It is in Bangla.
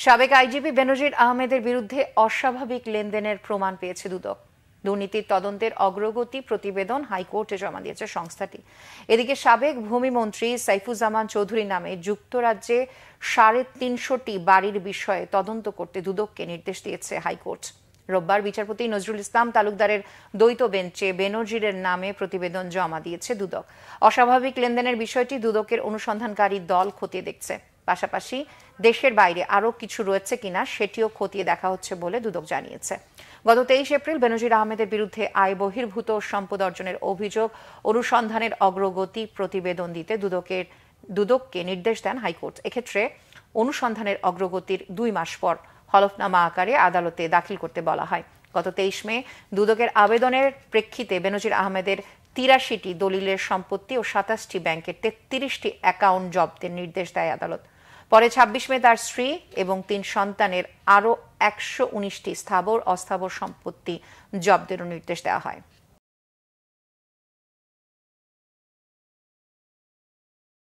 সাবেক আইজিপি বেনজির আহমেদের বিরুদ্ধে অস্বাভাবিক লেনদেনের প্রমাণ পেয়েছে দুদক। দুর্নীতির তদন্তের অগ্রগতি প্রতিবেদন হাইকোর্টে জমা দিয়েছে সংস্থাটি। এদিকে সাবেক ভূমিমন্ত্রী সাইফুজ্জামান চৌধুরী নামে যুক্তরাজ্যে ৩৫০টি বাড়ির বিষয়ে তদন্ত করতে দুদককে নির্দেশ দিয়েছে হাইকোর্ট। রোববার বিচারপতি নজরুল ইসলাম তালুকদারের দ্বৈত বেঞ্চে বেনজিরের নামে প্রতিবেদন জমা দিয়েছে দুদক। অস্বাভাবিক লেনদেনের বিষয়টি দুদকের অনুসন্ধানকারী দল খতিয়ে দেখছে। পাশাপাশি দেশের বাইরে আরও কিছু রয়েছে কিনা সেটিও খতিয়ে দেখা হচ্ছে বলে দুদক জানিয়েছে। গত ২৩ এপ্রিল বেনজির আহমেদের বিরুদ্ধে আয় বহির্ভূত সম্পদ অর্জনের অভিযোগ অনুসন্ধানের অগ্রগতি প্রতিবেদন দিতে দুদককে নির্দেশ দেন হাইকোর্ট। এক্ষেত্রে অনুসন্ধানের অগ্রগতির ২ মাস পর হলফনামা আকারে আদালতে দাখিল করতে বলা হয়। গত ২৩ মে দুদকের আবেদনের প্রেক্ষিতে বেনজির আহমেদের ৮৩টি দলিলের সম্পত্তি ও ২৭টি ব্যাংকের ৩৩টি অ্যাকাউন্ট জব্দের নির্দেশ দেয় আদালত। পরে ২৬ মে তার স্ত্রী এবং ৩ সন্তানের আরও ১১৯টি স্থাবর অস্থাবর সম্পত্তি জব্দেরও নির্দেশ দেওয়া হয়।